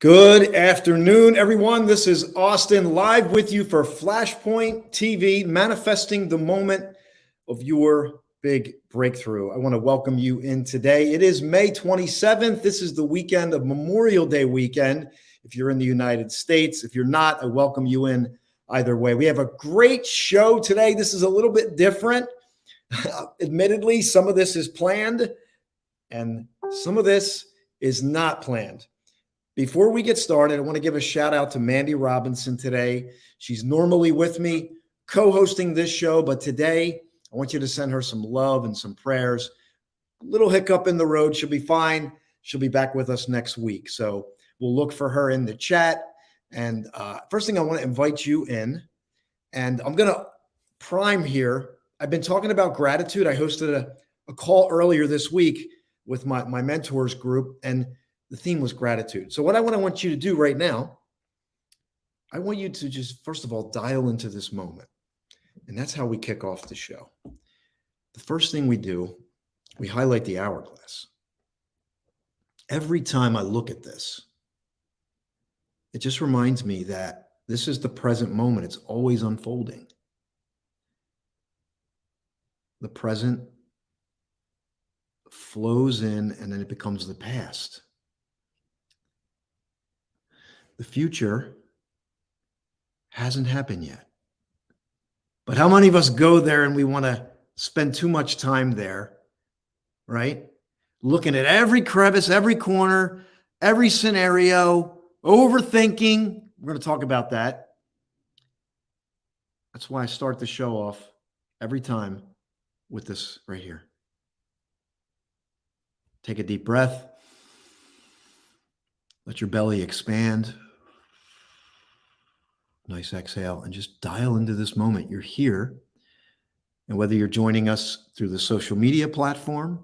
Good afternoon, everyone. This is Austin live with you for Flashpoint TV, manifesting the moment of your big breakthrough. I want to welcome you in today. It is May 27th. This is the weekend of Memorial Day weekend. If you're in the United States, if you're not, I welcome you in either way. We have a great show today. This is a little bit different. Admittedly, some of this is planned and some of this is not planned. Before we get started, I want to give a shout out to Mandy Robinson today. She's normally with me co-hosting this show, but today I want you to send her some love and some prayers. A little hiccup in the road. She'll be fine. She'll be back with us next week. So we'll look for her in the chat. And first thing, I want to invite you in. And I'm going to prime here. I've been talking about gratitude. I hosted a call earlier this week with my mentors group, and the theme was gratitude. So what I want you to do right now, I want you to just, first of all, dial into this moment. And that's how we kick off the show. The first thing we do, we highlight the hourglass. Every time I look at this, it just reminds me that this is the present moment. It's always unfolding. The present flows in and then it becomes the past. The future hasn't happened yet. But how many of us go there and we want to spend too much time there, right? Looking at every crevice, every corner, every scenario, overthinking. We're going to talk about that. That's why I start the show off every time with this right here. Take a deep breath. Let your belly expand. Nice exhale, and just dial into this moment. You're here. And whether you're joining us through the social media platform,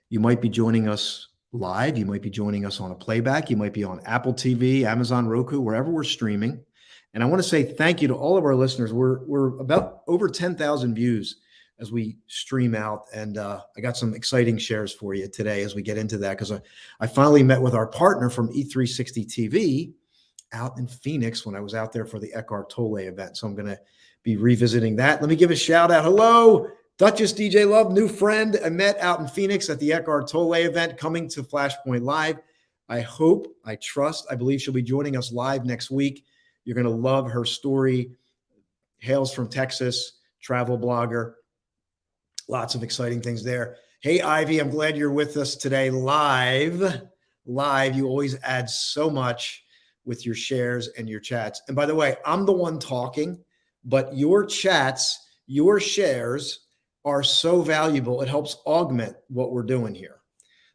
you might be joining us live. You might be joining us on a playback. You might be on Apple TV, Amazon, Roku, wherever we're streaming. And I want to say thank you to all of our listeners. We're about over 10,000 views as we stream out. And I got some exciting shares for you today as we get into that, because I finally met with our partner from E17 TV out in Phoenix when I was out there for the Eckhart Tolle event. So I'm going to be revisiting that. Let me give a shout out. Hello, Duchess DJ Love, new friend I met out in Phoenix at the Eckhart Tolle event, coming to Flashpoint Live. I hope, I trust, I believe she'll be joining us live next week. You're going to love her story. Hails from Texas, travel blogger. Lots of exciting things there. Hey, Ivy, I'm glad you're with us today live. You always add so much with your shares and your chats. And by the way, I'm the one talking, but your chats, your shares are so valuable. It helps augment what we're doing here.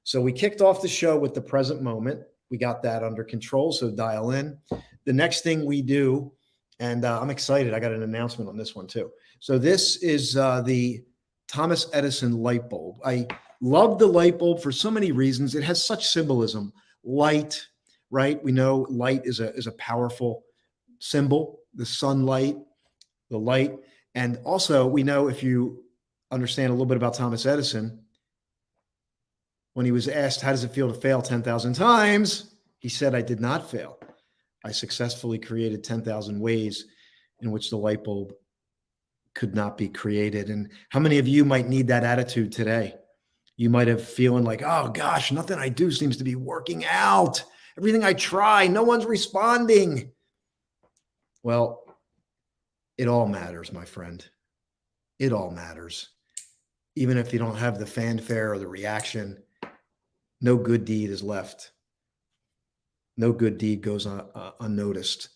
So we kicked off the show with the present moment. We got that under control, so dial in. The next thing we do, and I'm excited, I got an announcement on this one too. So this is the Thomas Edison light bulb. I love the light bulb for so many reasons. It has such symbolism. Light, right? We know light is a powerful symbol, the sunlight, the light. And also we know, if you understand a little bit about Thomas Edison, when he was asked, how does it feel to fail 10,000 times? He said, I did not fail. I successfully created 10,000 ways in which the light bulb could not be created. And how many of you might need that attitude today? You might have feeling like, oh gosh, nothing I do seems to be working out. Everything I try, no one's responding. Well, it all matters, my friend. It all matters. Even if you don't have the fanfare or the reaction, no good deed is left. No good deed goes unnoticed.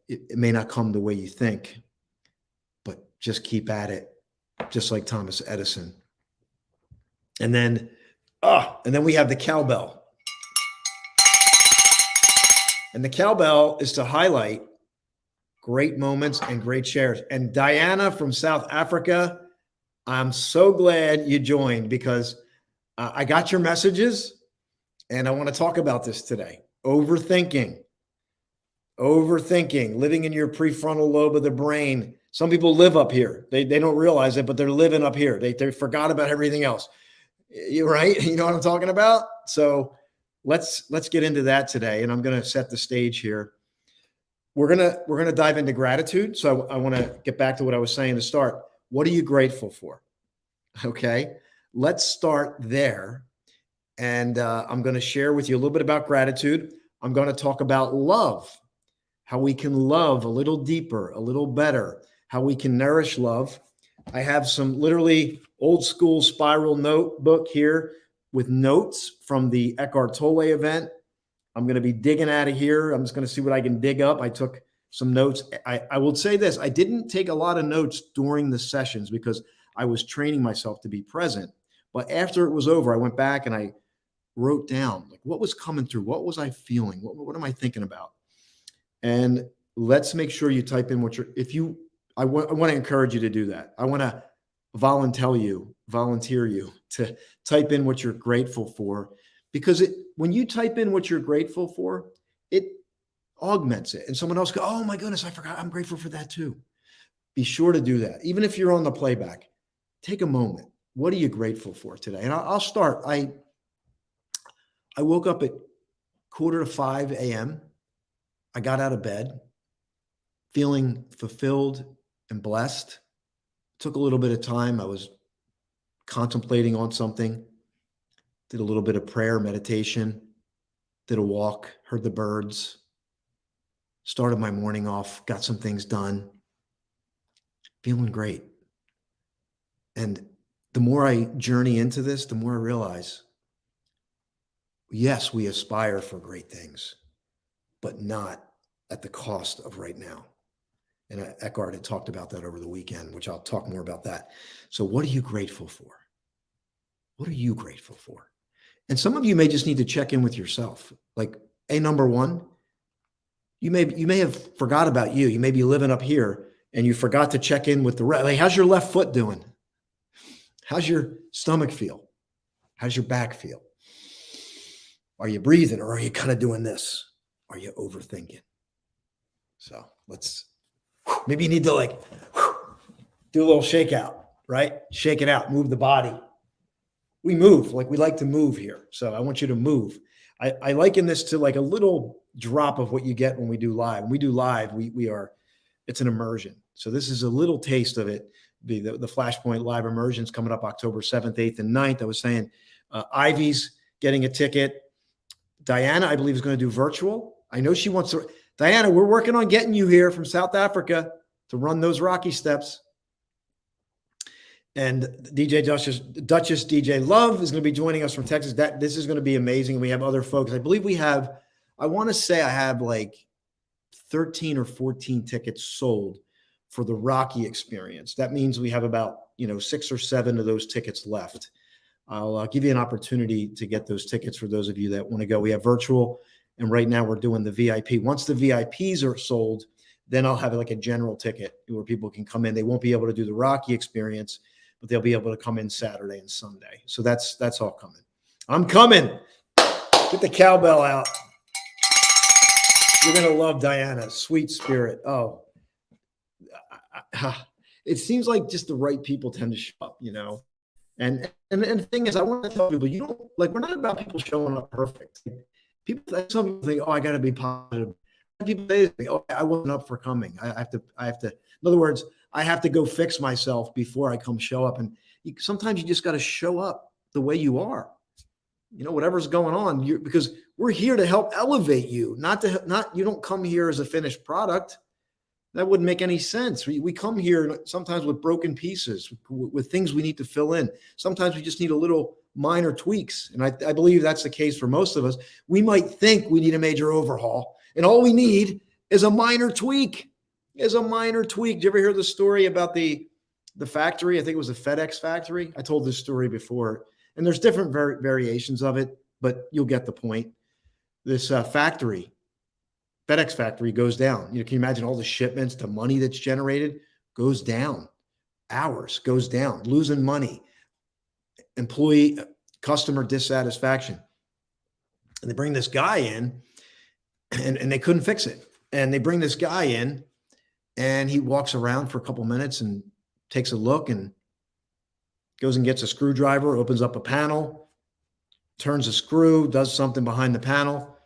It may not come the way you think, but just keep at it, just like Thomas Edison. And then we have the cowbell. And the cowbell is to highlight great moments and great shares. And Diana from South Africa, I'm so glad you joined, because I got your messages and I want to talk about this today. Overthinking, living in your prefrontal lobe of the brain. Some people live up here. They don't realize it, but they're living up here. They forgot about everything else. You're right. You know what I'm talking about? So let's get into that today. And I'm going to set the stage here. We're gonna dive into gratitude. So I want to get back to what I was saying to start. What are you grateful for? Okay, let's start there. And I'm going to share with you a little bit about gratitude. I'm going to talk about love, how we can love a little deeper, a little better, how we can nourish love. I have some literally old school spiral notebook here with notes from the Eckhart Tolle event. I'm going to be digging out of here. I'm just going to see what I can dig up. I took some notes. I will say this. I didn't take a lot of notes during the sessions because I was training myself to be present. But after it was over, I went back and I wrote down like what was coming through. What was I feeling? What am I thinking about? And let's make sure you type in what you're, if you, I want to encourage you to do that. I want to volunteer you to type in what you're grateful for, because when you type in what you're grateful for, it augments it. And someone else go, oh my goodness, I forgot. I'm grateful for that too. Be sure to do that. Even if you're on the playback, take a moment. What are you grateful for today? And I'll start. I woke up at 4:45 a.m. I got out of bed feeling fulfilled and blessed. Took a little bit of time. I was contemplating on something, did a little bit of prayer, meditation, did a walk, heard the birds, started my morning off, got some things done, feeling great. And the more I journey into this, the more I realize, yes, we aspire for great things, but not at the cost of right now. And Eckhart had talked about that over the weekend, which I'll talk more about that. So what are you grateful for? What are you grateful for? And some of you may just need to check in with yourself. Like, number one, you may have forgot about you. You may be living up here and you forgot to check in with the rest. Like, how's your left foot doing? How's your stomach feel? How's your back feel? Are you breathing, or are you kind of doing this? Are you overthinking? So maybe you need to do a little shakeout, right? Shake it out, move the body. We move, we like to move here. So I want you to move. I liken this to like a little drop of what you get when we do live. When we do live, it's an immersion. So this is a little taste of it. The Flashpoint live immersion is coming up October 7th, 8th, and 9th. I was saying Ivy's getting a ticket. Diana, I believe, is going to do virtual. I know she wants to. Diana, we're working on getting you here from South Africa to run those Rocky steps. And DJ Duchess DJ Love is going to be joining us from Texas. This is going to be amazing. We have other folks. I believe I want to say I have like 13 or 14 tickets sold for the Rocky experience. That means we have about 6 or 7 of those tickets left. I'll give you an opportunity to get those tickets for those of you that want to go. We have virtual, and right now we're doing the VIP. Once the VIPs are sold, then I'll have like a general ticket where people can come in. They won't be able to do the Rocky experience, but they'll be able to come in Saturday and Sunday. So that's all coming. I'm coming. Get the cowbell out. You're going to love Diana. Sweet spirit. Oh, it seems like just the right people tend to show up, And the thing is, I want to tell people, we're not about people showing up perfect. Some people think, oh, I got to be positive. People say, oh, I wasn't up for coming. I have to, in other words, I have to go fix myself before I come show up. And sometimes you just got to show up the way you are, whatever's going on, because we're here to help elevate you, you don't come here as a finished product. That wouldn't make any sense. We come here sometimes with broken pieces, with things we need to fill in. Sometimes we just need a little minor tweaks. And I believe that's the case for most of us. We might think we need a major overhaul, and all we need is a minor tweak. Did you ever hear the story about the factory? I think it was a FedEx factory. I told this story before, and there's different variations of it, but you'll get the point. This factory, FedEx factory, goes down. Can you imagine all the shipments, the money that's generated goes down, hours goes down, losing money, customer dissatisfaction. And they bring this guy in and they couldn't fix it. And they bring this guy in and he walks around for a couple minutes and takes a look and goes and gets a screwdriver, opens up a panel, turns a screw, does something behind the panel,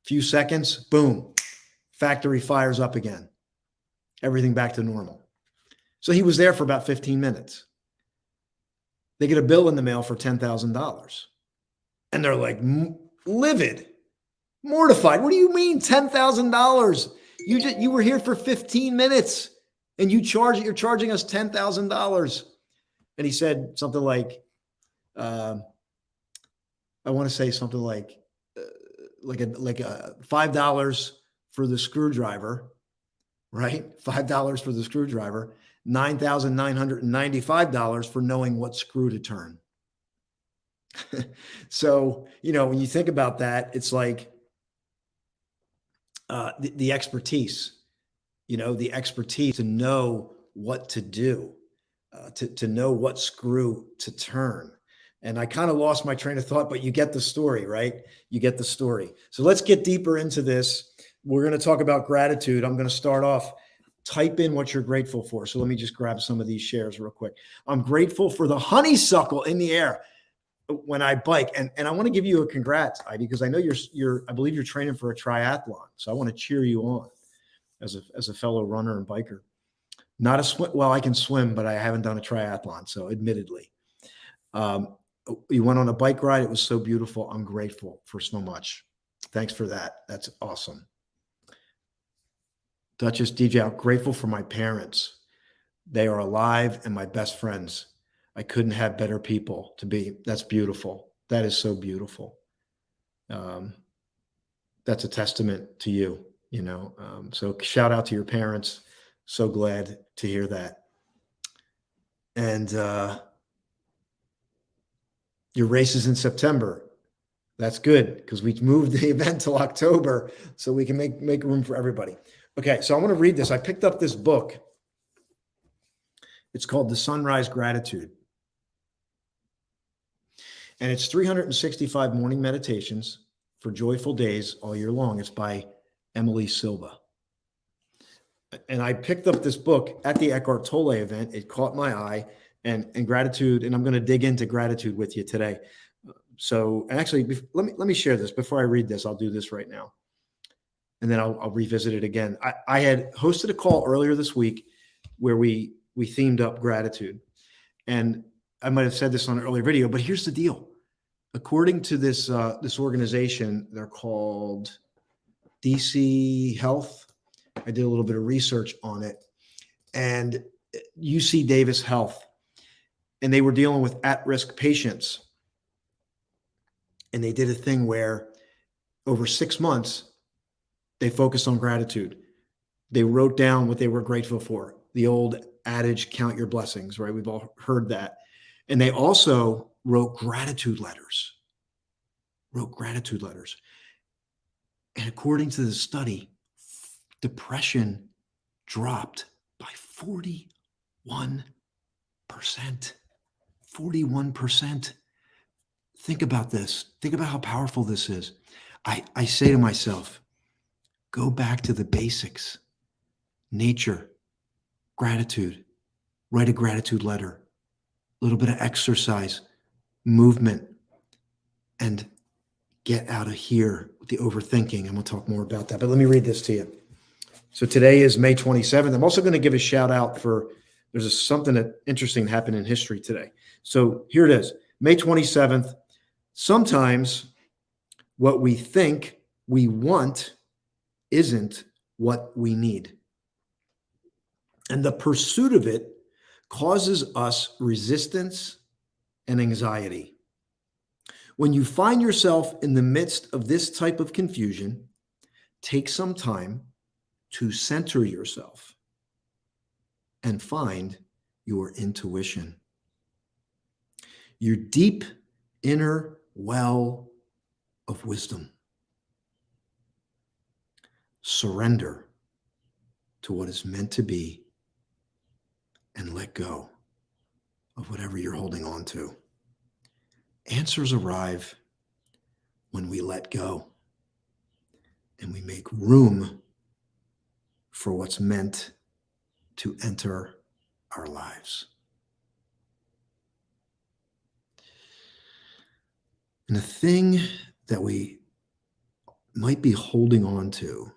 few seconds, boom, factory fires up again. Everything back to normal. So he was there for about 15 minutes. They get a bill in the mail for $10,000. And they're like livid, mortified. What do you mean $10,000? You were here for 15 minutes and you're charging us $10,000. And he said something like, I want to say something like a $5 for the screwdriver, right? $5 for the screwdriver, $9,995 for knowing what screw to turn. So, when you think about that, it's like the expertise, the expertise to know what to do, to know what screw to turn. And I kind of lost my train of thought, but you get the story, right? You get the story. So let's get deeper into this. We're going to talk about gratitude. I'm going to start off. Type in what you're grateful for. So let me just grab some of these shares real quick. I'm grateful for the honeysuckle in the air when I bike. And I want to give you a congrats, Ivy, because I know I believe you're training for a triathlon. So I want to cheer you on as a fellow runner and biker. Not a swim. Well, I can swim, but I haven't done a triathlon. So admittedly, you went on a bike ride. It was so beautiful. I'm grateful for so much. Thanks for that. That's awesome. Duchess DJ, I'm grateful for my parents. They are alive and my best friends. I couldn't have better people to be. That's beautiful. That is so beautiful. That's a testament to you, so shout out to your parents. So glad to hear that. And your race is in September. That's good because we moved the event till October so we can make room for everybody. Okay, so I want to read this. I picked up this book. It's called The Sunrise Gratitude. And it's 365 morning meditations for joyful days all year long. It's by Emily Silva. And I picked up this book at the Eckhart Tolle event. It caught my eye and gratitude. And I'm going to dig into gratitude with you today. So, and actually, let me share this before I read this. I'll do this right now. And then I'll revisit it again. I had hosted a call earlier this week where we themed up gratitude. And I might have said this on an earlier video, but here's the deal. According to this organization, they're called DC Health. I did a little bit of research on it. And UC Davis Health. And they were dealing with at-risk patients. And they did a thing where over 6 months, they focused on gratitude. They wrote down what they were grateful for. The old adage, count your blessings, right? We've all heard that. And they also wrote gratitude letters. And according to the study, depression dropped by 41%. 41%. Think about this. Think about how powerful this is. I say to myself, go back to the basics. Nature, gratitude, write a gratitude letter, a little bit of exercise, movement, and get out of here with the overthinking. I'm going to talk more about that, but let me read this to you. So today is May 27th. I'm also going to give a shout out for, something that interesting happened in history today. So here it is, May 27th. Sometimes what we think we want isn't what we need. And the pursuit of it causes us resistance and anxiety. When you find yourself in the midst of this type of confusion, take some time to center yourself and find your intuition, your deep inner well of wisdom. Surrender to what is meant to be and let go of whatever you're holding on to. Answers arrive when we let go and we make room for what's meant to enter our lives. And the thing that we might be holding on to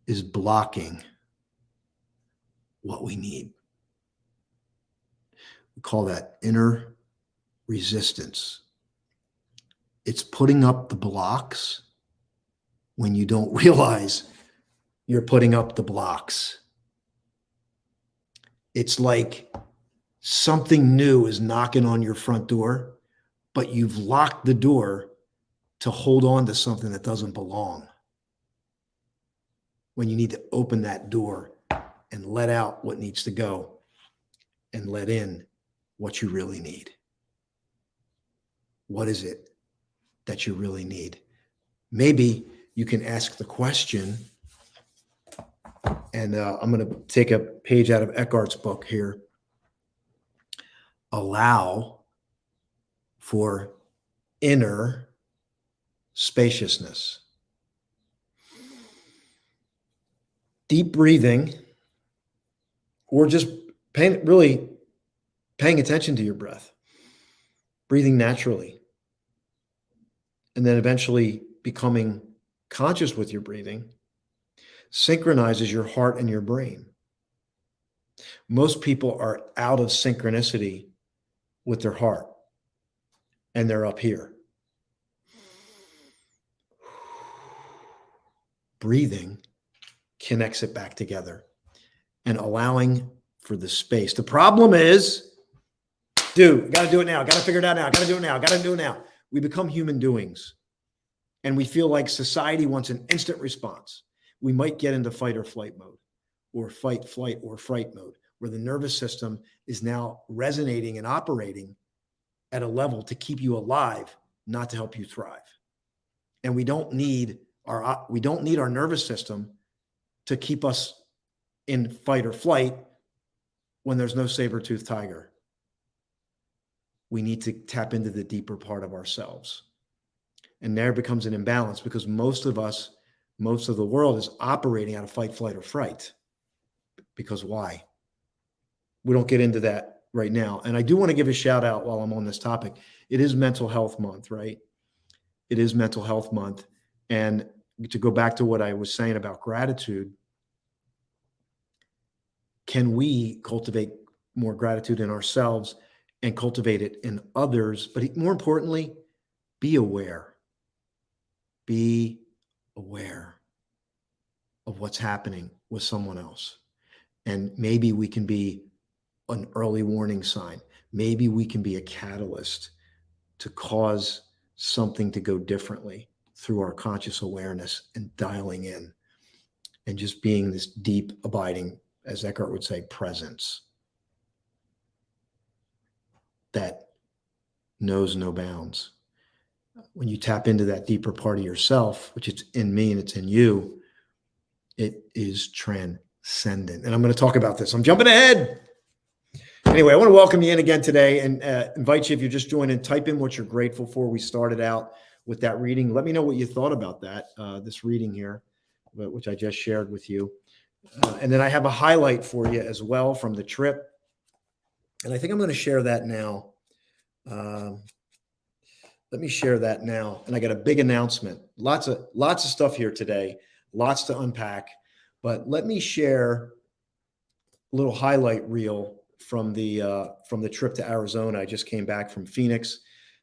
is blocking what we need. We call that inner resistance. It's putting up the blocks when you don't realize you're putting up the blocks. It's like something new is knocking on your front door, but you've locked the door to hold on to something that doesn't belong. When you need to open that door and let out what needs to go and let in what you really need. What is it that you really need? Maybe you can ask the question, and I'm going to take a page out of Eckhart's book here. Allow for inner spaciousness. Deep breathing, or just really paying attention to your breath, breathing naturally, and then eventually becoming conscious with your breathing, synchronizes your heart and your brain. Most people are out of synchronicity with their heart, and they're up here. Breathing connects it back together and allowing for the space. The problem is, dude, got to do it now. Got to figure it out now. Got to do it now. Got to do it now. We become human doings, and we feel like society wants an instant response. We might get into fight or flight mode, or fight, flight, or fright mode, where the nervous system is now resonating and operating at a level to keep you alive, not to help you thrive. And we don't need our nervous system to keep us in fight or flight when there's no saber-toothed tiger. We need to tap into the deeper part of ourselves. And there becomes an imbalance, because most of the world is operating out of fight, flight, or fright. Because why? We don't get into that right now. And I do want to give a shout out while I'm on this topic. It is Mental Health Month, right? It is Mental Health Month. And to go back to what I was saying about gratitude, can we cultivate more gratitude in ourselves and cultivate it in others? But more importantly, be aware. Be aware of what's happening with someone else. And maybe we can be an early warning sign. Maybe we can be a catalyst to cause something to go differently through our conscious awareness and dialing in and just being this deep, abiding, as Eckhart would say, presence that knows no bounds. When you tap into that deeper part of yourself, which is in me and it's in you, it is transcendent. And I'm going to talk about this. I'm jumping ahead. Anyway, I want to welcome you in again today and invite you, if you're just joining, type in what you're grateful for. We started out with that reading. Let me know what you thought about that, this reading here, which I just shared with you. And then I have a highlight for you as well from the trip. And I think I'm going to share that now. Let me share that now. And I got a big announcement. Lots of stuff here today, lots to unpack. But let me share a little highlight reel from the trip to Arizona. I just came back from Phoenix.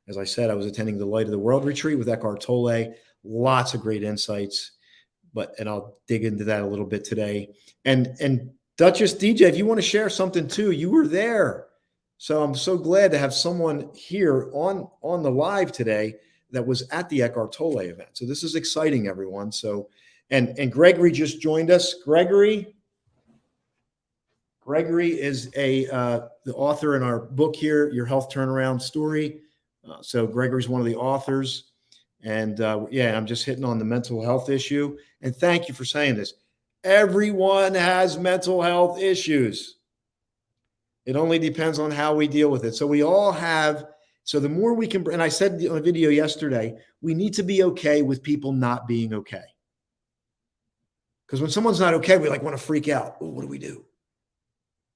As I said, I was attending the Light of the World retreat with Eckhart Tolle. Lots of great insights. And I'll dig into that a little bit today. And Duchess DJ, if you want to share something too, you were there. So I'm so glad to have someone here on the live today that was at the Eckhart Tolle event. So this is exciting, everyone. So, and Gregory just joined us. Gregory is the author in our book here, Your Health Turnaround Story. So Gregory's one of the authors. And I'm just hitting on the mental health issue. And thank you for saying this. Everyone has mental health issues. It only depends on how we deal with it. So we all have, so the more we can, and I said on a video yesterday, we need to be okay with people not being okay. Because when someone's not okay, we want to freak out. Oh, what do we do?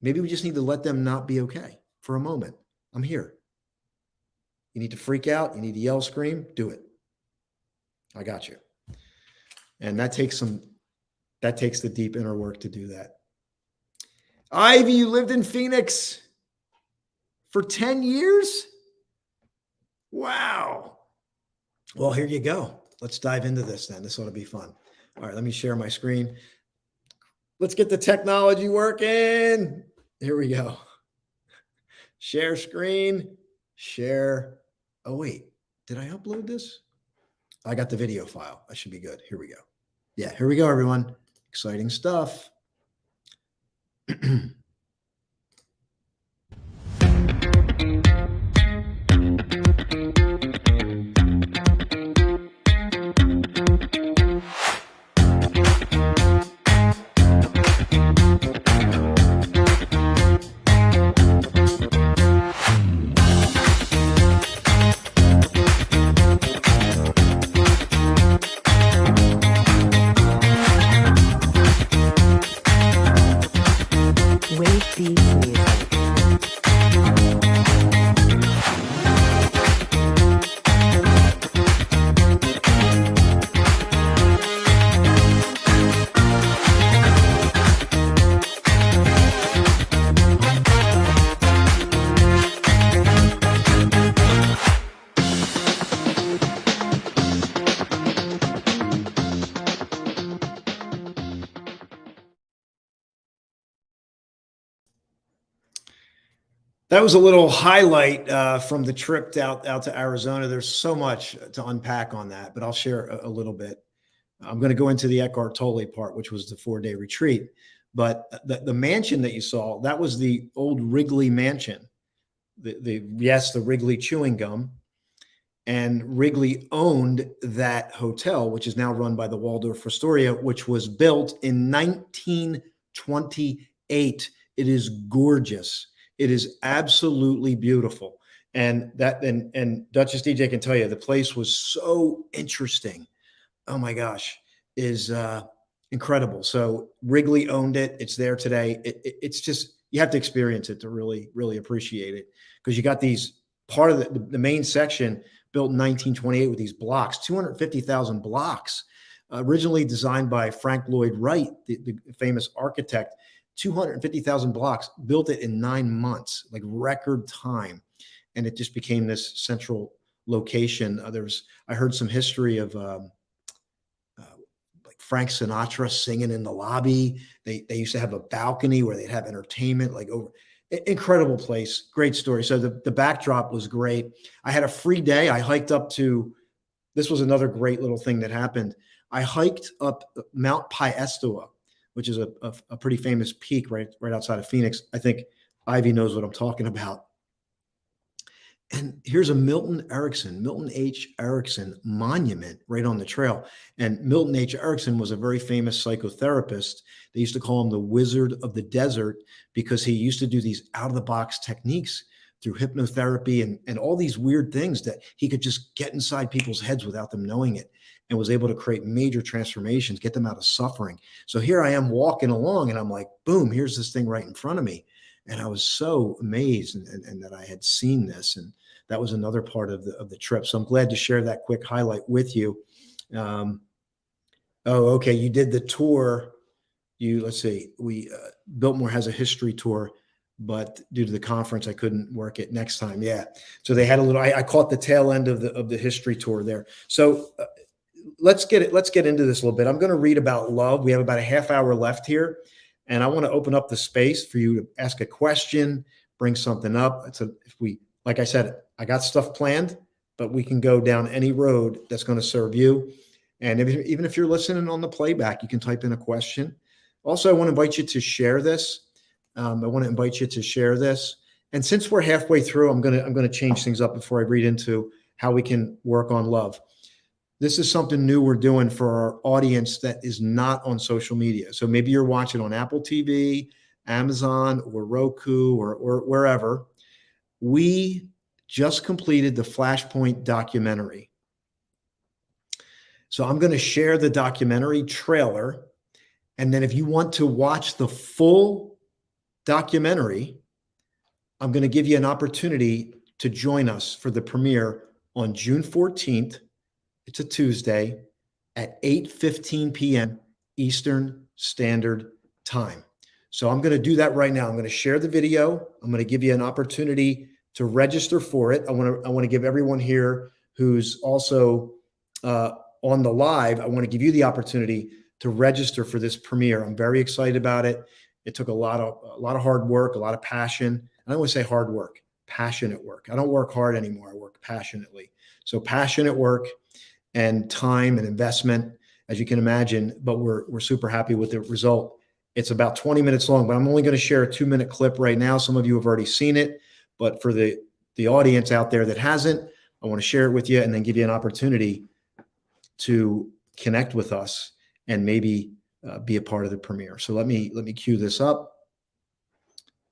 Maybe we just need to let them not be okay for a moment. I'm here. You need to freak out. You need to yell, scream, do it. I got you. And that takes the deep inner work to do that. Ivy, you lived in Phoenix for 10 years? Wow. Well, here you go. Let's dive into this then. This ought to be fun. All right, let me share my screen. Let's get the technology working. Here we go. Share screen, share. Oh, wait, did I upload this? I got the video file. I should be good. Here we go. Yeah, here we go, everyone. Exciting stuff. That was a little highlight from the trip out to Arizona. There's so much to unpack on that, but I'll share a little bit. I'm going to go into the Eckhart Tolle part, which was the 4-day retreat. But the mansion that you saw, that was the old Wrigley mansion. The Wrigley chewing gum. And Wrigley owned that hotel, which is now run by the Waldorf Astoria, which was built in 1928. It is gorgeous. It is absolutely beautiful. And Duchess DJ can tell you, the place was so interesting. Oh my gosh, is incredible. So Wrigley owned it. It's there today. It's just, you have to experience it to really, really appreciate it. Because you got these part of the main section built in 1928 with these blocks, 250,000 blocks, originally designed by Frank Lloyd Wright, the famous architect. 250,000 blocks, built it in 9 months, like record time. And it just became this central location. I heard some history of like Frank Sinatra singing in the lobby. They used to have a balcony where they'd have entertainment, like over. Incredible place. Great story. So the backdrop was great. I had a free day. I hiked up to, this was another great little thing that happened. I hiked up Mount Piestewa, which is a pretty famous peak right outside of Phoenix. I think Ivy knows what I'm talking about. And here's a Milton H. Erickson monument right on the trail. And Milton H. Erickson was a very famous psychotherapist. They used to call him the Wizard of the Desert because he used to do these out-of-the-box techniques through hypnotherapy and all these weird things that he could just get inside people's heads without them knowing it, and was able to create major transformations, get them out of suffering. So here I am walking along and I'm like, boom, here's this thing right in front of me. And I was so amazed and that I had seen this. And that was another part of the trip. So I'm glad to share that quick highlight with you. Oh, okay. You did the tour. Let's see, Biltmore has a history tour, but due to the conference, I couldn't work it next time. Yeah. So they had a little, I caught the tail end of the history tour there. So let's get into this a little bit. I'm going to read about love. We have about a half hour left here, and I want to open up the space for you to ask a question, bring something up. Like I said, I got stuff planned, but we can go down any road that's going to serve you. And even if you're listening on the playback, you can type in a question. Also, I want to invite you to share this. And since we're halfway through, I'm going to change things up before I read into how we can work on love. This is something new we're doing for our audience that is not on social media. So maybe you're watching on Apple TV, Amazon, or Roku, or wherever. We just completed the Flashpoint documentary. So I'm going to share the documentary trailer. And then if you want to watch the full documentary, I'm going to give you an opportunity to join us for the premiere on June 14th. It's a Tuesday at 8:15 p.m. Eastern Standard Time. So I'm going to do that right now. I'm going to share the video. I'm going to give you an opportunity to register for it. I want to give everyone here who's also on the live, I want to give you the opportunity to register for this premiere. I'm very excited about it. It took a lot of hard work, a lot of passion. I don't want to say hard work, passionate work. I don't work hard anymore. I work passionately. So passionate work and time and investment, as you can imagine, but we're super happy with the result. It's about 20 minutes long, but I'm only going to share a 2-minute clip right now. Some of you have already seen it, but for the audience out there that hasn't, I want to share it with you and then give you an opportunity to connect with us and maybe be a part of the premiere. So let me cue this up.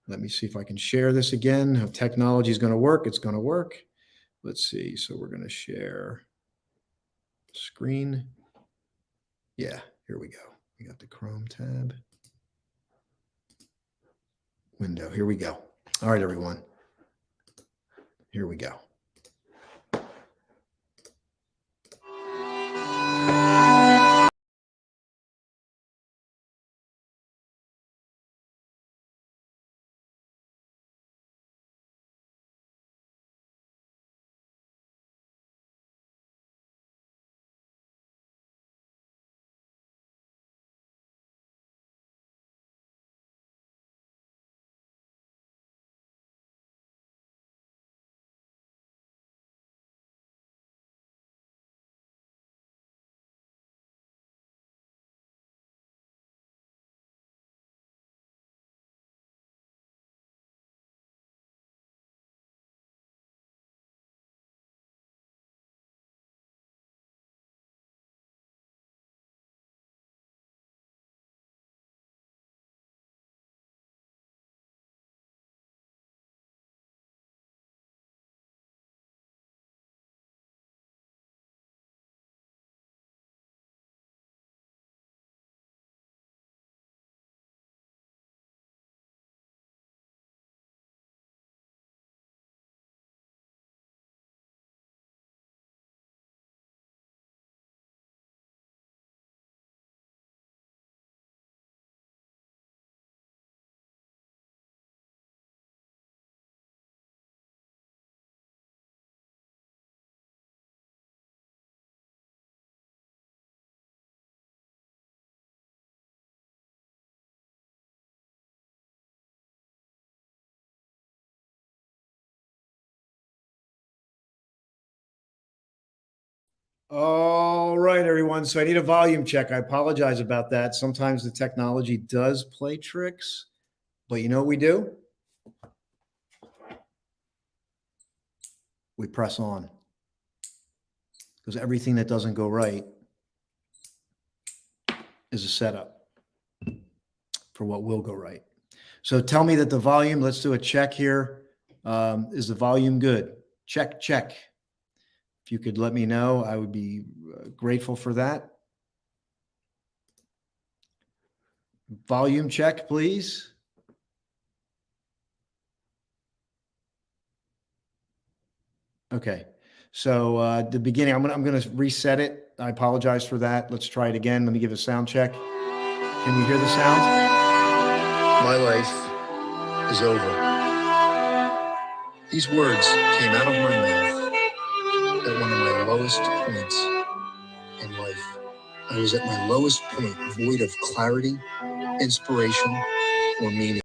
Let me see if I can share this again. How technology is going to work. It's going to work. Let's see. So we're going to share screen. Yeah, here we go. We got the Chrome tab. Window. Here we go. All right, everyone. Here we go. All right, everyone. So I need a volume check. I apologize about that. Sometimes the technology does play tricks, but you know what we do? We press on, because everything that doesn't go right is a setup for what will go right. So tell me that the volume, let's do a check here. Is the volume good? Check, check. If you could let me know, I would be grateful for that. Volume check, please. Okay. So the beginning, I'm gonna reset it. I apologize for that. Let's try it again. Let me give a sound check. Can you hear the sound? My life is over. These words came out of my mouth at one of my lowest points in life. I was at my lowest point, void of clarity, inspiration, or meaning.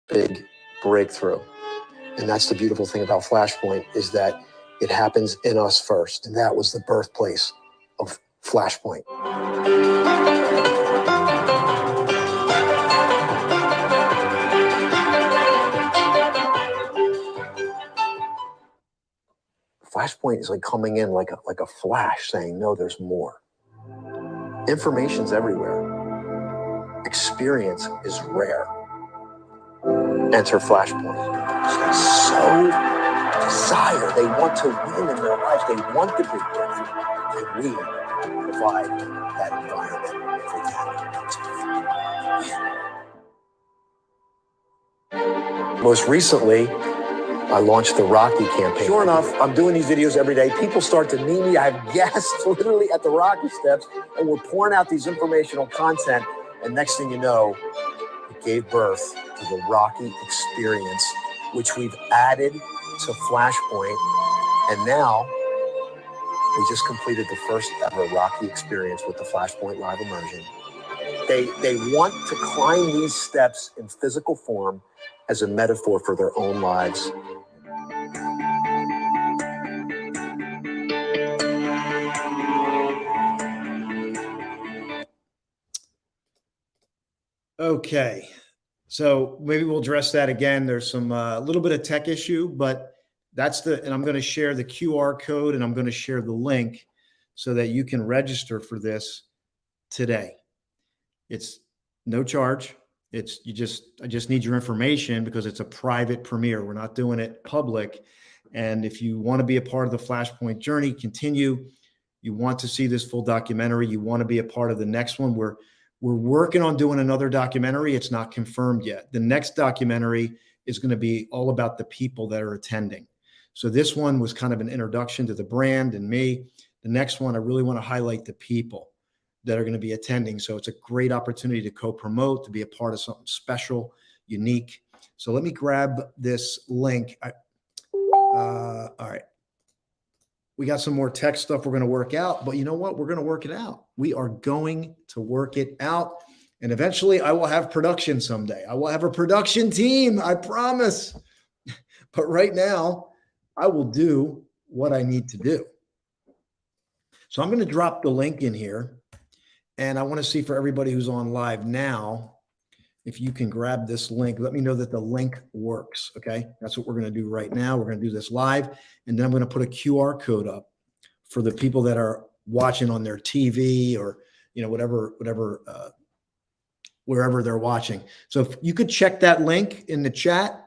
Big breakthrough. And that's the beautiful thing about Flashpoint, is that it happens in us first. And that was the birthplace of Flashpoint. Flashpoint is like coming in like a flash saying, no, there's more. Information's everywhere. Experience is rare. Enter Flashpoint. So desire. They want to win in their lives. They want the big breakthrough. And we provide that environment for them to win. Most recently, I launched the Rocky campaign. Sure enough, I'm doing these videos every day. People start to meet me. I have guests literally at the Rocky steps, and we're pouring out these informational content. And next thing you know, it gave birth to the Rocky experience, which we've added to Flashpoint. And now we just completed the first ever Rocky experience with the Flashpoint Live Immersion. They want to climb these steps in physical form as a metaphor for their own lives. Okay, so maybe we'll address that again. There's some little bit of tech issue, but and I'm going to share the QR code and I'm going to share the link so that you can register for this today. It's no charge. I just need your information because it's a private premiere. We're not doing it public. And if you want to be a part of the Flashpoint journey, continue. You want to see this full documentary. You want to be a part of the next one. We're working on doing another documentary. It's not confirmed yet. The next documentary is going to be all about the people that are attending. So this one was kind of an introduction to the brand and me. The next one, I really want to highlight the people that are going to be attending. So it's a great opportunity to co-promote, to be a part of something special, unique. So let me grab this link. All right. We got some more tech stuff we're going to work out, but you know what? We're going to work it out. We are going to work it out. And eventually I will have production someday. I will have a production team, I promise. But right now, I will do what I need to do. So I'm going to drop the link in here. And I want to see for everybody who's on live now, if you can grab this link, let me know that the link works. Okay. That's what we're going to do right now. We're going to do this live. And then I'm going to put a QR code up for the people that are watching on their TV or, wherever they're watching. So if you could check that link in the chat.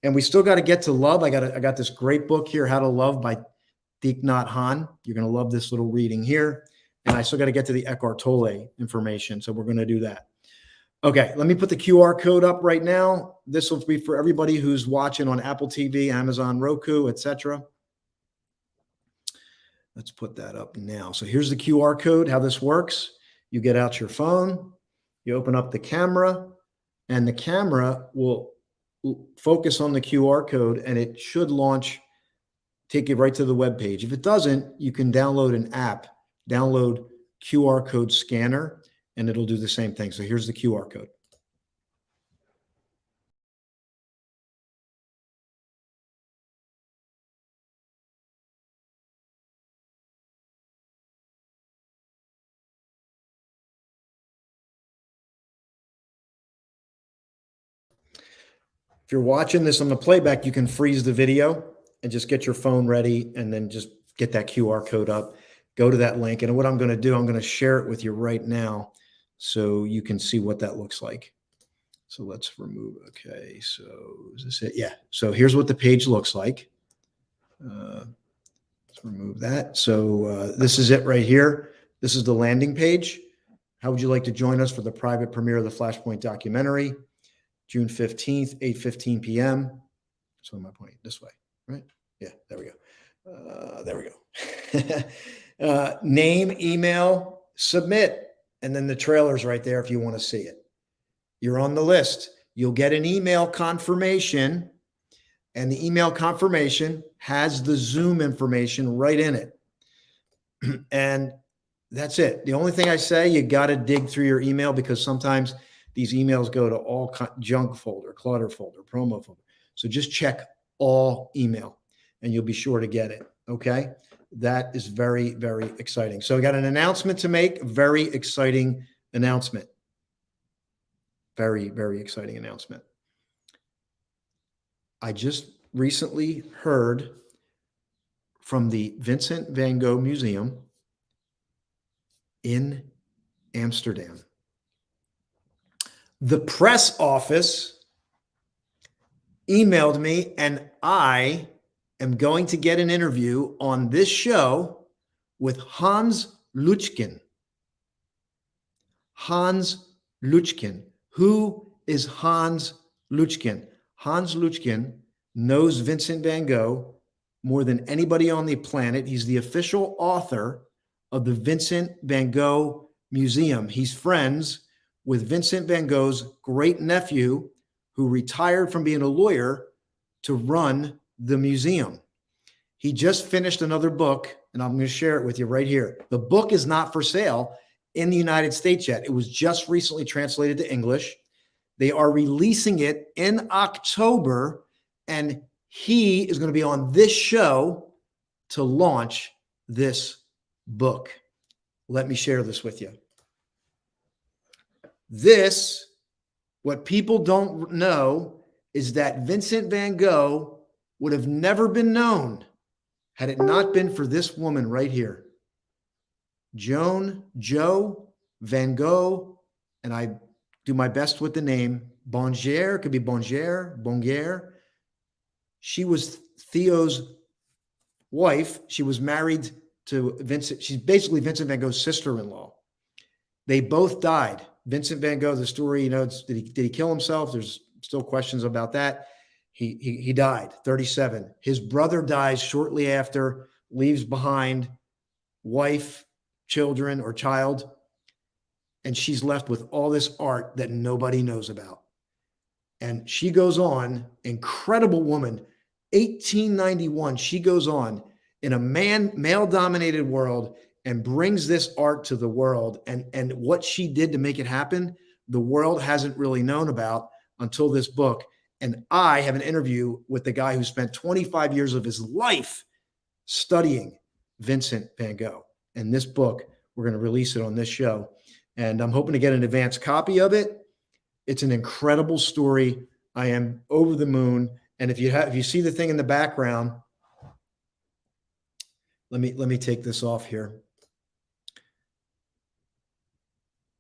And we still got to get to love. I got this great book here, How to Love by Thich Nhat Hanh. You're going to love this little reading here. And I still got to get to the Eckhart Tolle information. So we're going to do that. Okay, let me put the QR code up right now. This will be for everybody who's watching on Apple TV, Amazon, Roku, etc. Let's put that up now. So here's the QR code, how this works. You get out your phone, you open up the camera, and the camera will focus on the QR code, and it should take you right to the web page. If it doesn't, you can download an app, download QR code scanner, and it'll do the same thing. So here's the QR code. If you're watching this on the playback, you can freeze the video and just get your phone ready and then just get that QR code up, go to that link. And what I'm going to do, I'm going to share it with you right now so you can see what that looks like. So let's remove. Okay. So is this it? Yeah. So here's what the page looks like. Let's remove that. So this is it right here. This is the landing page. How would you like to join us for the private premiere of the Flashpoint documentary? June 15th, 8:15 p.m. So am I pointing this way, right? Yeah, there we go. There we go. Name, email, submit, and then the trailer's right there if you want to see it. You're on the list. You'll get an email confirmation, and the email confirmation has the Zoom information right in it. And that's it. The only thing I say, you got to dig through your email because sometimes these emails go to all junk folder, clutter folder, promo folder. So just check all email and you'll be sure to get it. Okay. That is very, very exciting. So I got an announcement to make. Very exciting announcement. Very, very exciting announcement. I just recently heard from the Vincent van Gogh Museum in Amsterdam. The press office emailed me, and I am going to get an interview on this show with Hans Luchkin. Hans Luchkin. Who is Hans Luchkin? Hans Luchkin knows Vincent van Gogh more than anybody on the planet. He's the official author of the Vincent van Gogh Museum. He's friends with Vincent van Gogh's great nephew, who retired from being a lawyer to run the museum. He just finished another book, and I'm going to share it with you right here. The book is not for sale in the United States yet. It was just recently translated to English. They are releasing it in October, and he is going to be on this show to launch this book. Let me share this with you. What people don't know is that Vincent van Gogh would have never been known had it not been for this woman right here, Jo Van Gogh, and I do my best with the name, Bongier, could be Bongier. She was Theo's wife. She was married to Vincent. She's basically Vincent van Gogh's sister-in-law. They both died. Vincent van Gogh, the story, did he kill himself? There's still questions about that. He died, 37. His brother dies shortly after, leaves behind wife, children, or child, and she's left with all this art that nobody knows about. And she goes on, incredible woman, 1891, she goes on in a male-dominated world and brings this art to the world. And what she did to make it happen, the world hasn't really known about until this book. And I have an interview with the guy who spent 25 years of his life studying Vincent van Gogh. And this book, we're going to release it on this show. And I'm hoping to get an advance copy of it. It's an incredible story. I am over the moon. And if you see the thing in the background, let me take this off here.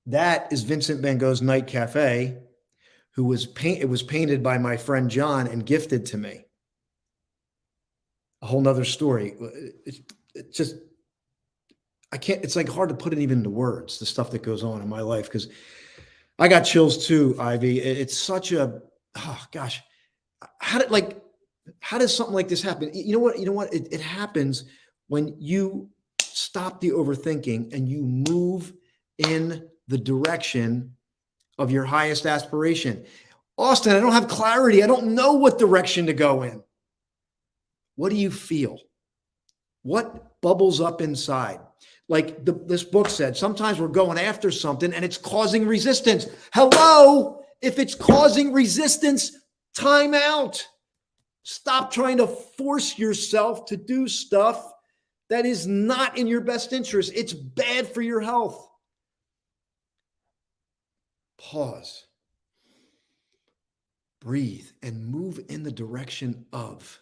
That is Vincent van Gogh's Night Cafe, it was painted by my friend John and gifted to me. A whole nother story. It's just, I can't, it's like hard to put it even into words, the stuff that goes on in my life, because I got chills too, Ivy. It's such a, oh gosh, how does something like this happen? You know what? It happens when you stop the overthinking and you move in the direction of your highest aspiration. Austin, I don't have clarity. I don't know what direction to go in. What do you feel? What bubbles up inside? Like this book said, sometimes we're going after something and it's causing resistance. Hello, if it's causing resistance, time out. Stop trying to force yourself to do stuff that is not in your best interest. It's bad for your health. Pause, breathe, and move in the direction of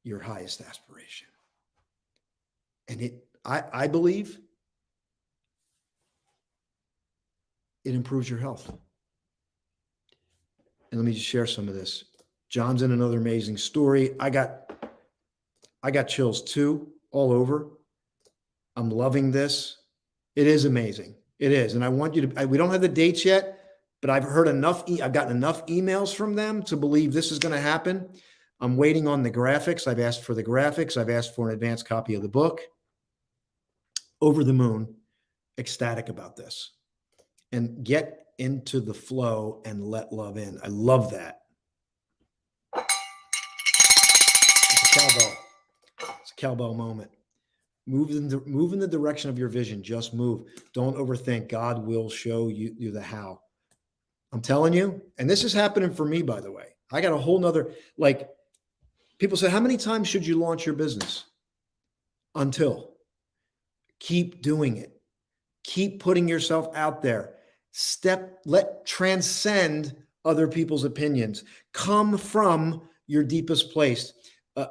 your highest aspiration. And I believe it improves your health. And let me just share some of this. John's in another amazing story. I got chills too, all over. I'm loving this. It is amazing. It is. And I want you to, we don't have the dates yet, but I've heard enough, I've gotten enough emails from them to believe this is going to happen. I'm waiting on the graphics. I've asked for the graphics. I've asked for an advance copy of the book. Over the moon, ecstatic about this. And get into the flow and let love in. I love that. It's a cowbell. It's a cowbell moment. Move in the direction of your vision. Just move. Don't overthink. God will show you the how. I'm telling you. And this is happening for me, by the way. I got a whole nother, like, people say, how many times should you launch your business? Until. Keep doing it. Keep putting yourself out there. Transcend other people's opinions. Come from your deepest place.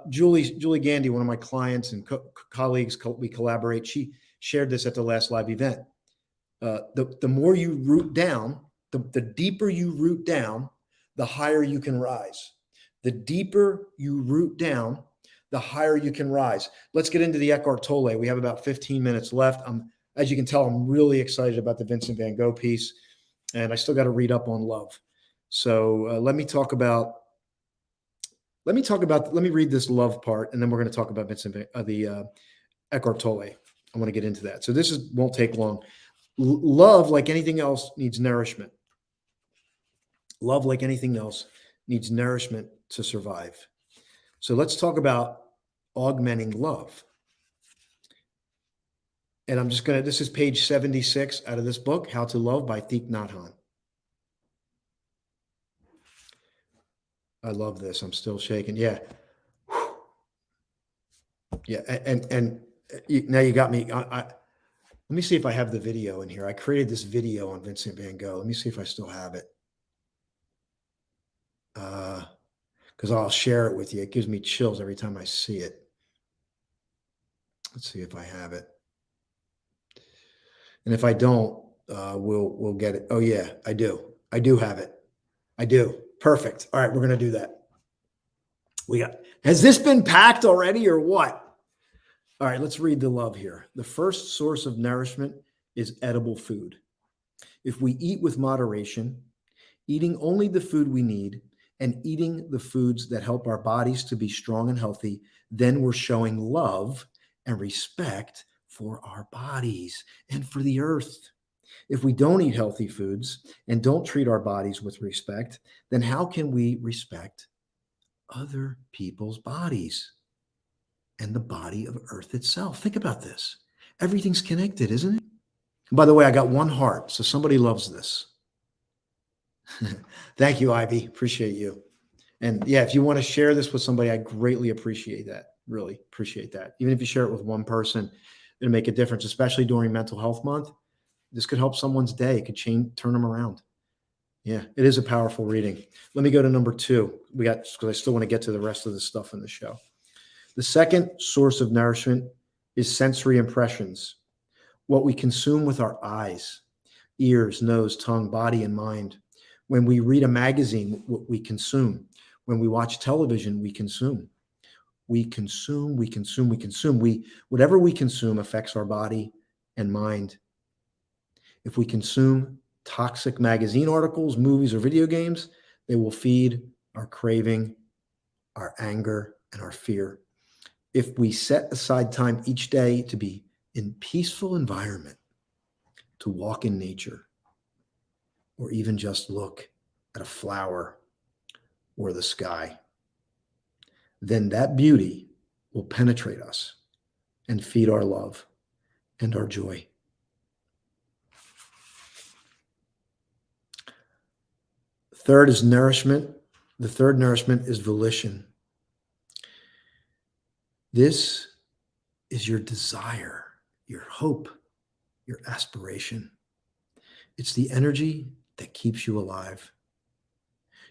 Julie Gandy, one of my clients and colleagues, we collaborate. She shared this at the last live event. The more you root down, the deeper you root down, the higher you can rise. The deeper you root down, the higher you can rise. Let's get into the Eckhart Tolle. We have about 15 minutes left. As you can tell, I'm really excited about the Vincent van Gogh piece, and I still got to read up on love. So let me read this love part, and then we're going to talk about the Eckhart Tolle. I want to get into that. So this won't take long. Love, like anything else, needs nourishment. Love, like anything else, needs nourishment to survive. So let's talk about augmenting love. And this is page 76 out of this book, How to Love by Thich Nhat Hanh. I love this. I'm still shaking. Yeah. Yeah. And now you got me. Let me see if I have the video in here. I created this video on Vincent van Gogh. Let me see if I still have it. Because I'll share it with you. It gives me chills every time I see it. Let's see if I have it. And if I don't, we'll get it. Oh yeah, I do. I do have it. I do. Perfect. All right, we're gonna do that. Has this been packed already or what? All right, let's read the love here. The first source of nourishment is edible food. If we eat with moderation, eating only the food we need, and eating the foods that help our bodies to be strong and healthy, then we're showing love and respect for our bodies and for the earth. If we don't eat healthy foods and don't treat our bodies with respect, then how can we respect other people's bodies and the body of Earth itself? Think about this. Everything's connected, isn't it? And by the way, I got one heart, so somebody loves this. Thank you, Ivy. Appreciate you. And yeah, if you want to share this with somebody, I greatly appreciate that. Really appreciate that. Even if you share it with one person, it'll make a difference, especially during Mental Health Month. This could help someone's day. It could turn them around. Yeah, it is a powerful reading. Let me go to number 2. Because I still want to get to the rest of the stuff in the show. The second source of nourishment is sensory impressions. What we consume with our eyes, ears, nose, tongue, body, and mind. When we read a magazine, what we consume. When we watch television, we consume. Whatever we consume affects our body and mind. If we consume toxic magazine articles, movies, or video games, they will feed our craving, our anger, and our fear. If we set aside time each day to be in peaceful environment, to walk in nature, or even just look at a flower or the sky, then that beauty will penetrate us and feed our love and our joy. Third is nourishment. The third nourishment is volition. This is your desire, your hope, your aspiration. It's the energy that keeps you alive.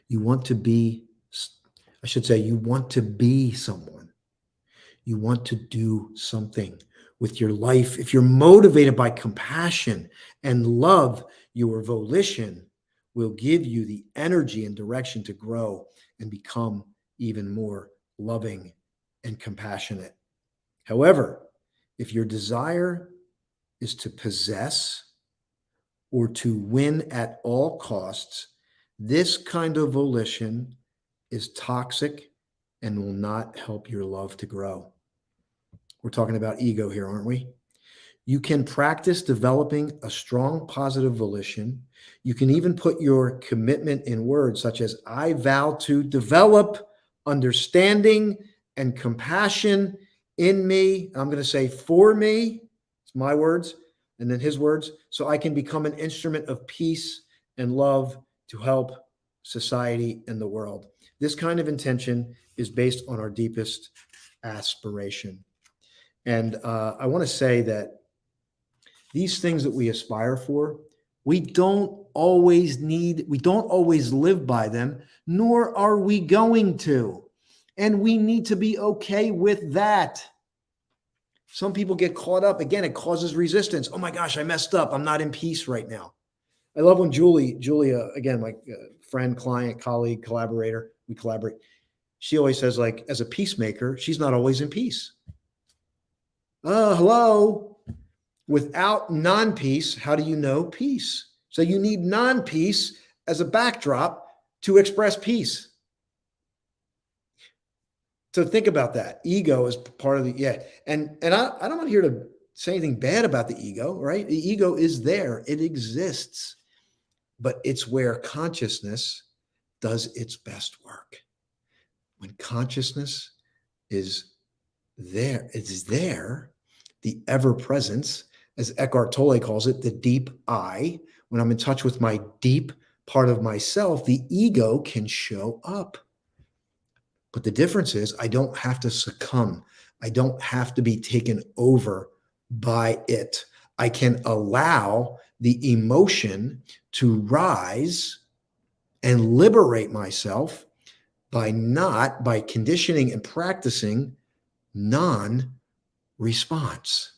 You want to be someone. You want to do something with your life. If you're motivated by compassion and love, your volition will give you the energy and direction to grow and become even more loving and compassionate. However, if your desire is to possess or to win at all costs, this kind of volition is toxic and will not help your love to grow. We're talking about ego here, aren't we? You can practice developing a strong positive volition. You can even put your commitment in words such as, I vow to develop understanding and compassion in me. I'm going to say for me, it's my words, and then his words, so I can become an instrument of peace and love to help society and the world. This kind of intention is based on our deepest aspiration. And I want to say that these things that we aspire for, we don't always live by them, nor are we going to. And we need to be okay with that. Some people get caught up. Again, it causes resistance. Oh my gosh, I messed up. I'm not in peace right now. I love when Julia, again, my friend, client, colleague, collaborator, we collaborate. She always says, like, as a peacemaker, she's not always in peace. Oh, hello. Without non-peace, how do you know peace? So you need non-peace as a backdrop to express peace. So think about that. Ego is part of the, yeah. And I'm not here to say anything bad about the ego, right? The ego is there. It exists. But it's where consciousness does its best work. When consciousness is there, it's there, the ever-presence, as Eckhart Tolle calls it, the deep I. When I'm in touch with my deep part of myself, the ego can show up. But the difference is I don't have to succumb. I don't have to be taken over by it. I can allow the emotion to rise and liberate myself by conditioning and practicing non-response,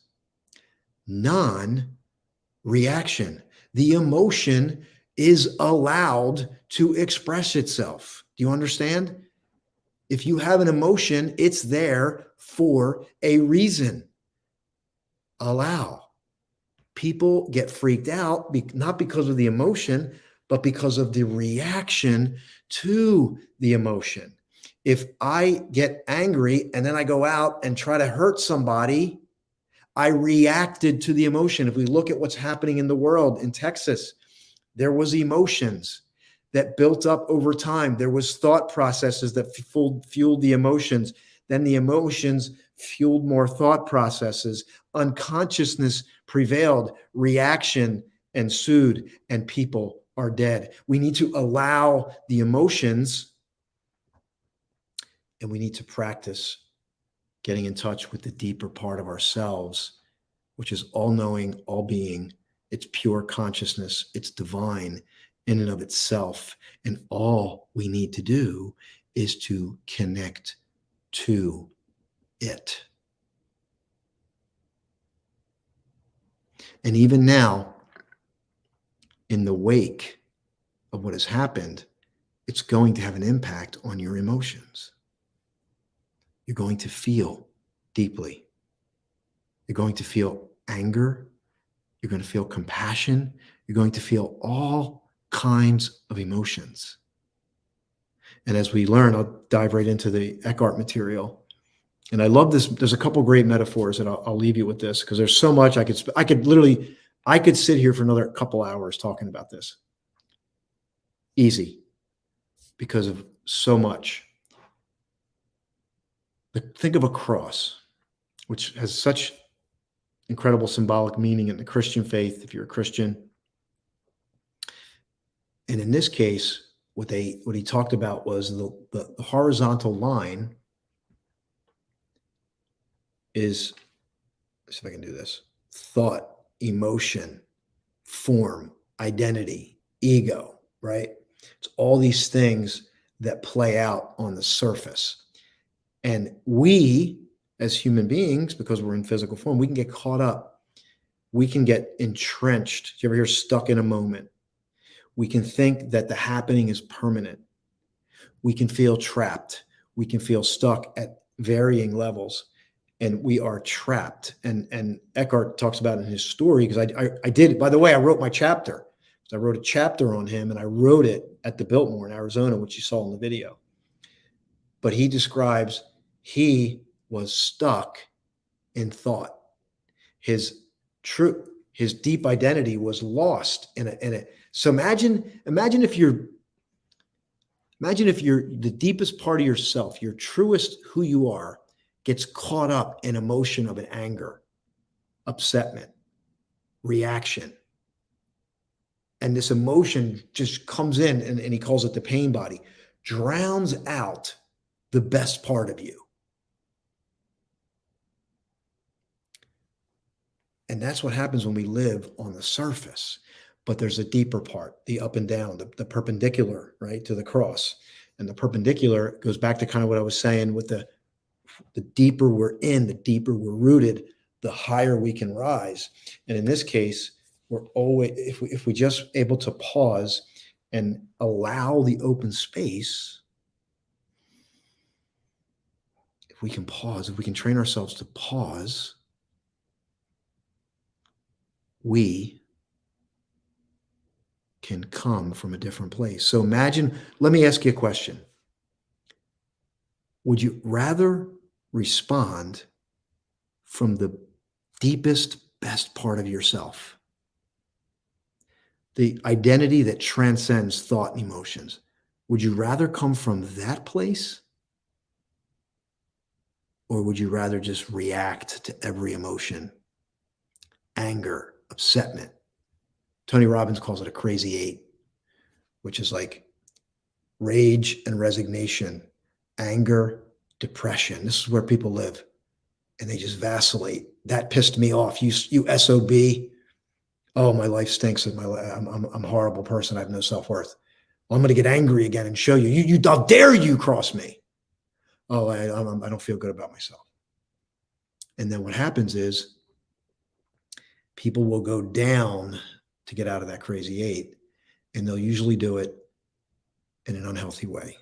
non-reaction. The emotion is allowed to express itself. Do you understand? If you have an emotion, it's there for a reason. Allow. People get freaked out, not because of the emotion, but because of the reaction to the emotion. If I get angry and then I go out and try to hurt somebody, I reacted to the emotion. If we look at what's happening in the world, in Texas, there was emotions that built up over time. There was thought processes that fueled the emotions. Then the emotions fueled more thought processes. Unconsciousness prevailed. Reaction ensued, and people are dead. We need to allow the emotions, and we need to practice getting in touch with the deeper part of ourselves, which is all-knowing, all-being. It's pure consciousness. It's divine in and of itself. And all we need to do is to connect to it. And even now, in the wake of what has happened, it's going to have an impact on your emotions. You're going to feel deeply. You're going to feel anger. You're going to feel compassion. You're going to feel all kinds of emotions. And as we learn, I'll dive right into the Eckhart material. And I love this. There's a couple great metaphors, and I'll leave you with this because there's so much I could sit here for another couple hours talking about this. Easy, because of so much. But think of a cross, which has such incredible symbolic meaning in the Christian faith, if you're a Christian. And in this case, what he talked about was the horizontal line is, let's see if I can do this, thought, emotion, form, identity, ego, right? It's all these things that play out on the surface. And we, as human beings, because we're in physical form, we can get caught up. We can get entrenched. Do you ever hear stuck in a moment? We can think that the happening is permanent. We can feel trapped. We can feel stuck at varying levels, and we are trapped. And Eckhart talks about it in his story, because I did, by the way, I wrote my chapter. I wrote a chapter on him, and I wrote it at the Biltmore in Arizona, which you saw in the video. But he describes he was stuck in thought. His deep identity was lost in it. So imagine if you're the deepest part of yourself, your truest who you are, gets caught up in emotion of an anger, upsetment, reaction. And this emotion just comes in, and he calls it the pain body, drowns out the best part of you. And that's what happens when we live on the surface. But there's a deeper part, the up and down, the perpendicular, right, to the cross. And the perpendicular goes back to kind of what I was saying with the deeper we're in, the deeper we're rooted, the higher we can rise. And in this case, we're always, if we just able to pause and allow the open space, if we can pause, if we can train ourselves to pause, we can come from a different place. So imagine, let me ask you a question. Would you rather respond from the deepest, best part of yourself? The identity that transcends thought and emotions. Would you rather come from that place? Or would you rather just react to every emotion? Anger, upsetment. Tony Robbins calls it a crazy eight, which is like rage and resignation, anger, depression. This is where people live. And they just vacillate. That pissed me off. You SOB. Oh, my life stinks. I'm a horrible person. I have no self-worth. Well, I'm going to get angry again and show you. You how dare you cross me? Oh, I don't feel good about myself. And then what happens is people will go down to get out of that crazy eight, and they'll usually do it in an unhealthy way.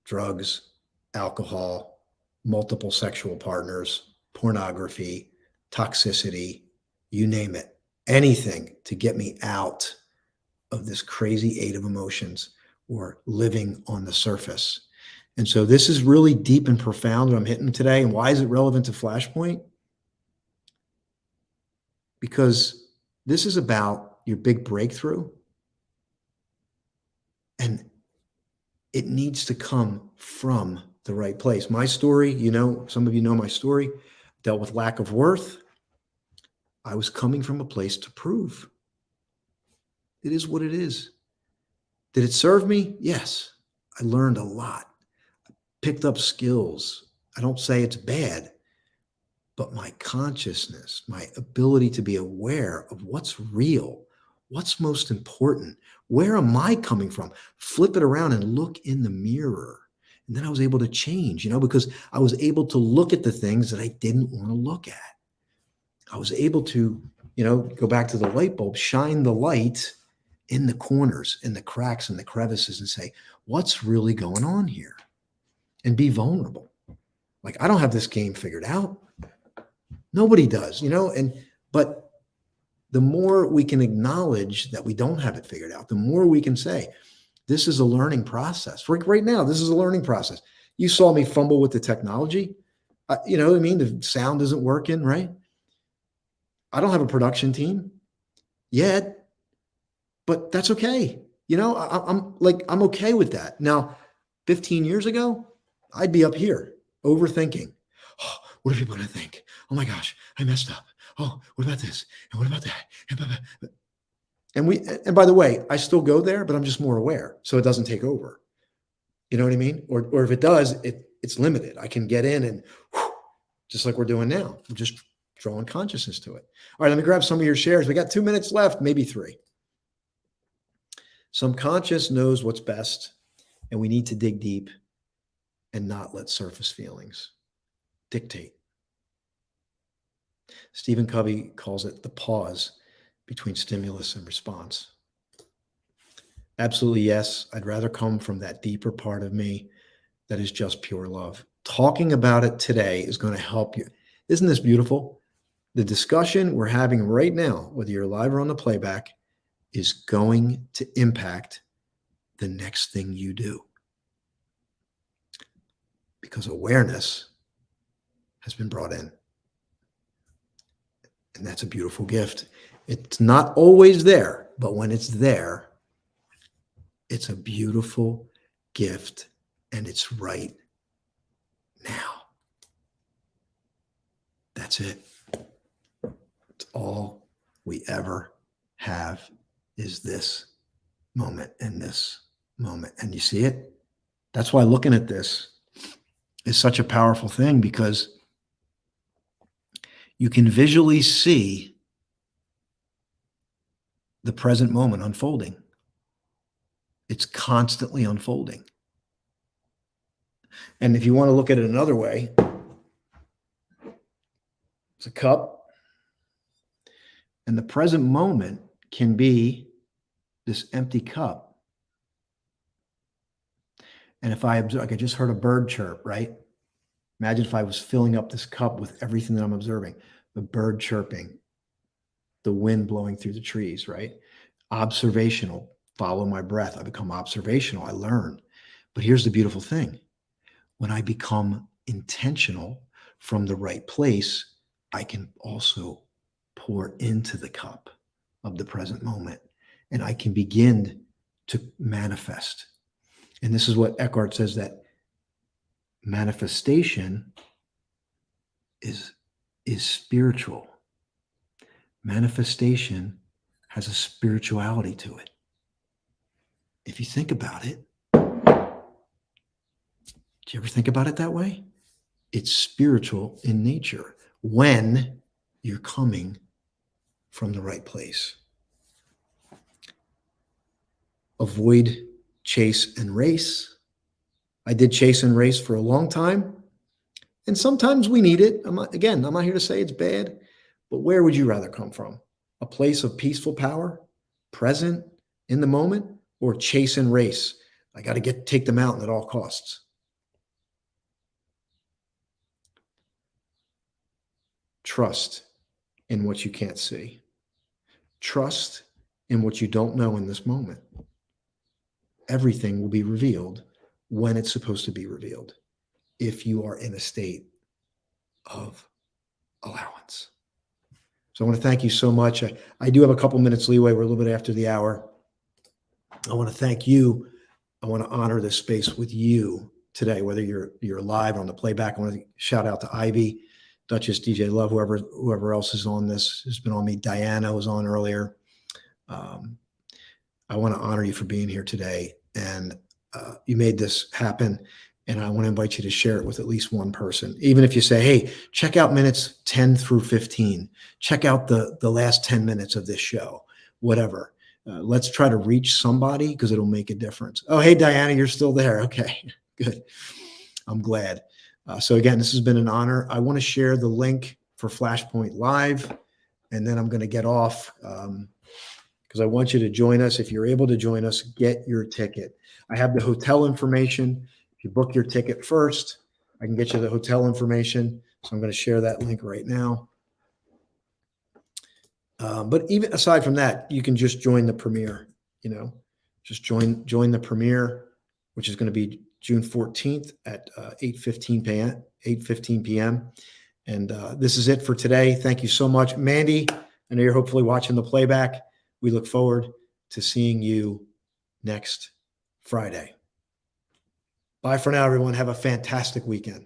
Drugs, alcohol, multiple sexual partners, pornography, toxicity, you name it. Anything to get me out of this crazy eight of emotions or living on the surface. And so this is really deep and profound what I'm hitting today. And why is it relevant to Flashpoint? Because this is about your big breakthrough. And it needs to come from the right place. My story, some of you know my story, dealt with lack of worth. I was coming from a place to prove. It is what it is. Did it serve me? Yes. I learned a lot. I picked up skills. I don't say it's bad, but my consciousness, my ability to be aware of what's real, what's most important, where am I coming from? Flip it around and look in the mirror. And then I was able to change, because I was able to look at the things that I didn't want to look at. I was able to, go back to the light bulb, shine the light in the corners, in the cracks, and the crevices and say, what's really going on here? And be vulnerable. Like, I don't have this game figured out. Nobody does, but the more we can acknowledge that we don't have it figured out, the more we can say, this is a learning process. Right now, this is a learning process. You saw me fumble with the technology. You know what I mean? The sound isn't working, right? I don't have a production team yet, but that's okay. I'm okay with that. Now, 15 years ago, I'd be up here overthinking. Oh, what are people going to think? Oh my gosh, I messed up. Oh, what about this? And what about that? And by the way, I still go there, but I'm just more aware, so it doesn't take over. You know what I mean? Or if it does, it's limited. I can get in and just like we're doing now, we're just drawing consciousness to it. All right, let me grab some of your shares. We got 2 minutes left, maybe 3. Subconscious knows what's best, and we need to dig deep and not let surface feelings dictate. Stephen Covey calls it the pause between stimulus and response. Absolutely, yes. I'd rather come from that deeper part of me that is just pure love. Talking about it today is going to help you. Isn't this beautiful? The discussion we're having right now, whether you're live or on the playback, is going to impact the next thing you do. Because awareness has been brought in. And that's a beautiful gift. It's not always there, but when it's there, it's a beautiful gift, and it's right now. That's it. It's all we ever have is this moment and this moment. And you see it? That's why looking at this is such a powerful thing, because you can visually see the present moment unfolding. It's constantly unfolding. And if you want to look at it another way, it's a cup. And the present moment can be this empty cup. And if I observe, like I just heard a bird chirp, right? Imagine if I was filling up this cup with everything that I'm observing, the bird chirping, the wind blowing through the trees, right? Observational, follow my breath. I become observational. I learn. But here's the beautiful thing. When I become intentional from the right place, I can also pour into the cup of the present moment, and I can begin to manifest. And this is what Eckhart says, that manifestation is spiritual. Manifestation has a spirituality to it. If you think about it, do you ever think about it that way? It's spiritual in nature when you're coming from the right place. Avoid chase and race. I did chase and race for a long time, and sometimes we need it. I'm not here to say it's bad, but where would you rather come from? A place of peaceful power, present in the moment, or chase and race? I got to take the mountain at all costs. Trust in what you can't see. Trust in what you don't know in this moment. Everything will be revealed when it's supposed to be revealed, if you are in a state of allowance. So I want to thank you so much. I do have a couple minutes leeway. We're a little bit after the hour. I want to thank you. I want to honor this space with you today, whether you're live or on the playback. I want to shout out to Ivy, Duchess, DJ Love, whoever else is on this, has been on me. Diana was on earlier. I want to honor you for being here today. And you made this happen. And I want to invite you to share it with at least one person. Even if you say, hey, check out minutes 10 through 15. Check out the last 10 minutes of this show, whatever. Let's try to reach somebody, because it'll make a difference. Oh, hey, Diana, you're still there. Okay, good. I'm glad. So again, this has been an honor. I want to share the link for Flashpoint Live, and then I'm going to get off because I want you to join us. If you're able to join us, get your ticket. I have the hotel information. If you book your ticket first, I can get you the hotel information. So I'm going to share that link right now. But even aside from that, you can just join the premiere, just join the premiere, which is going to be June 14th at 8:15 p.m. And this is it for today. Thank you so much. Mandy, I know you're hopefully watching the playback. We look forward to seeing you next Friday. Bye for now, everyone. Have a fantastic weekend.